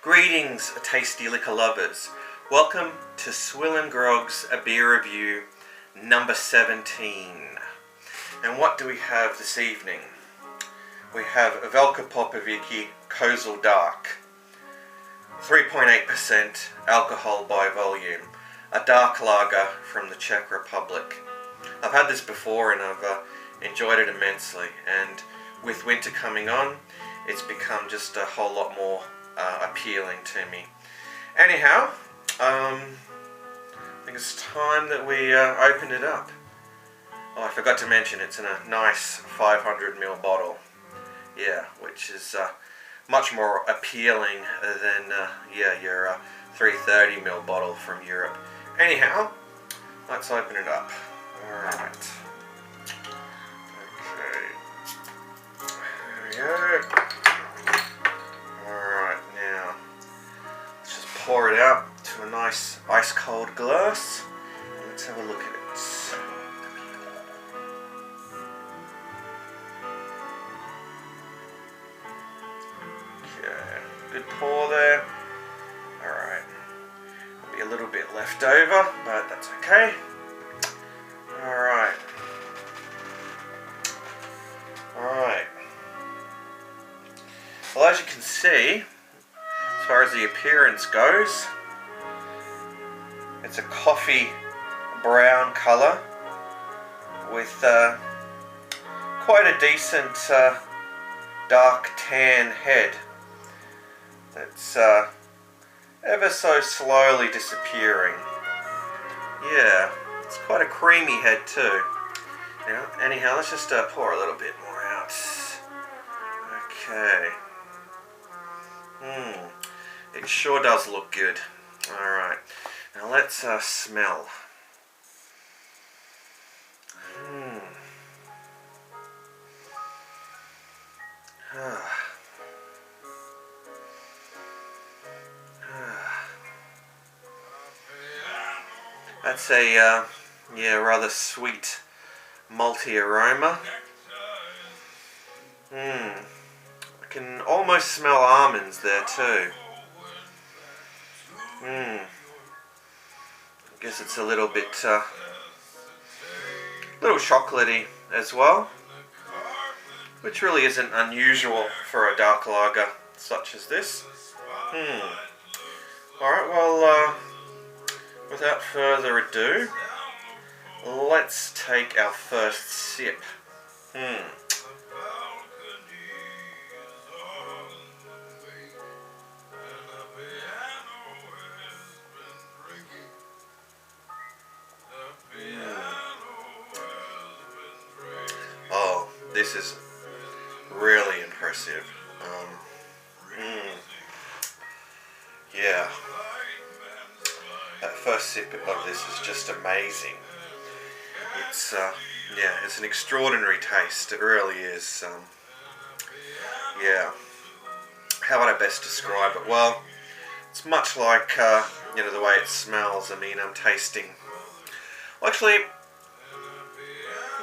Greetings, tasty liquor lovers. Welcome to Swill and Grog's A Beer Review number 17. And what do we have this evening? We have Velka Popovici Kozel Dark, 3.8% alcohol by volume, a dark lager from the Czech Republic. I've had this before and I've enjoyed it immensely, and with winter coming on, it's become just a whole lot more appealing to me. Anyhow, I think it's time that we opened it up. Oh, I forgot to mention it's in a nice 500ml bottle. Yeah, which is much more appealing than your 330ml bottle from Europe. Anyhow, let's open it up. Alright. Okay. There we go. Alright, now let's just pour it out to a nice ice cold glass. Let's have a look at it. Okay, good pour there. Alright. There'll be a little bit left over, but that's okay. Alright. Alright. Well, as you can see, as far as the appearance goes, it's a coffee brown colour with quite a decent dark tan head that's ever so slowly disappearing. Yeah, it's quite a creamy head too. Now, anyhow, let's just pour a little bit more out. Okay. It sure does look good. Alright, now let's smell. That's a rather sweet malty aroma. I can almost smell almonds there too. I guess it's a little bit little chocolatey as well, which really isn't unusual for a dark lager such as this. Alright, well, without further ado, let's take our first sip. Oh, this is really impressive. Yeah. That first sip of this is just amazing. It's it's an extraordinary taste. It really is. How would I best describe it? Well, it's much like the way it smells. I mean, I'm tasting. Well, actually,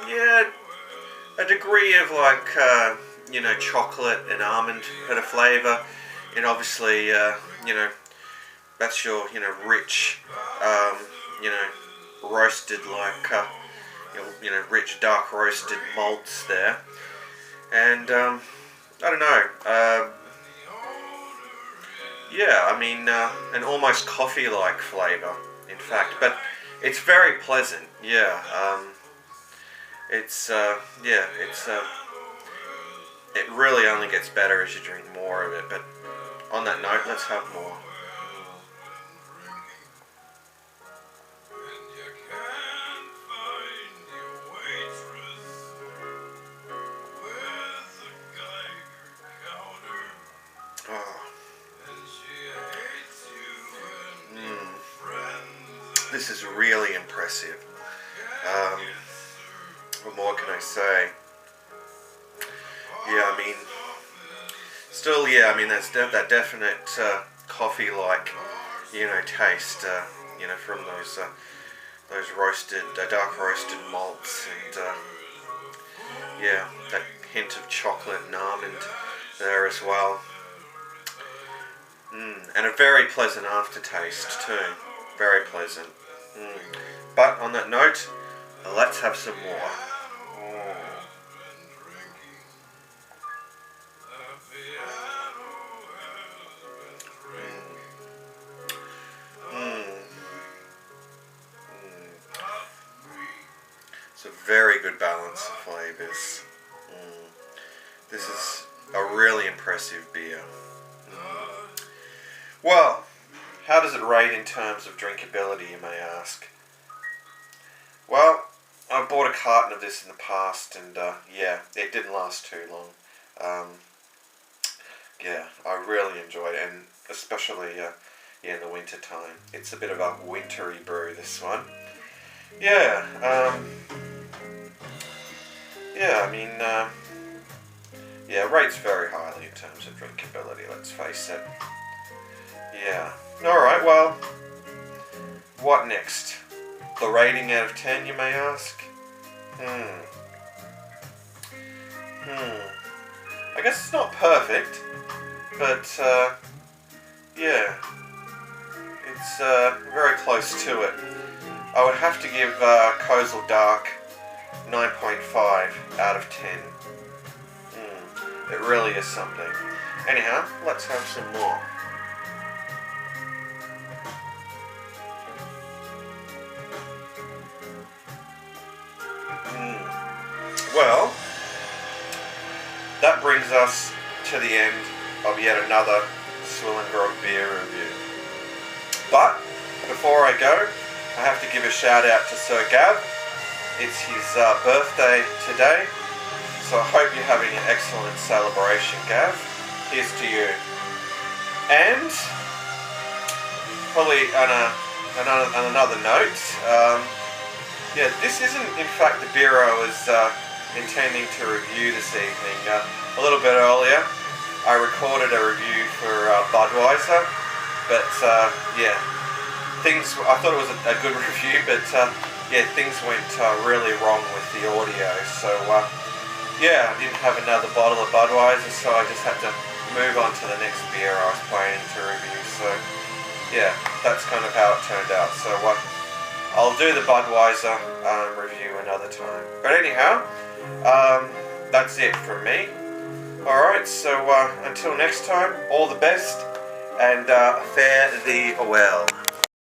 yeah, a degree of like chocolate and almond kind of flavour, and obviously that's your rich roasted like rich dark roasted malts there, and I don't know, I mean an almost coffee like flavour in fact, but it's very pleasant. It really only gets better as you drink more of it. But on that note, let's have more. This is really impressive. What more can I say? I mean, still, that's that definite coffee-like, taste, from those roasted, dark roasted malts, and that hint of chocolate and almond there as well. And a very pleasant aftertaste too. Very pleasant. But on that note, let's have some more. It's a very good balance of flavours. This is a really impressive beer. Well, how does it rate in terms of drinkability, you may ask? Well, I bought a carton of this in the past, and yeah, it didn't last too long. Yeah, I really enjoyed it, and especially in the winter time. It's a bit of a wintry brew, this one. Yeah, yeah, I mean, yeah, rates very highly in terms of drinkability, let's face it. Yeah. Alright, well, what next? The rating out of 10, you may ask? I guess it's not perfect, but, yeah, it's very close to it. I would have to give Kozel Dark 9.5 out of 10. It really is something. Anyhow, let's have some more. Well, that brings us to the end of yet another Swillengrog beer review. But before I go, I have to give a shout out to Sir Gav. It's his birthday today, so I hope you're having an excellent celebration, Gav. Here's to you. And probably on another note, yeah, this isn't in fact the beer I was intending to review this evening. A little bit earlier, I recorded a review for Budweiser, but yeah, I thought it was a good review, but yeah, things went really wrong with the audio. So yeah, I didn't have another bottle of Budweiser, so I just had to move on to the next beer I was planning to review. So yeah, that's kind of how it turned out. So I'll do the Budweiser review another time. But anyhow, that's it from me. Alright, so until next time, all the best, and fare thee well.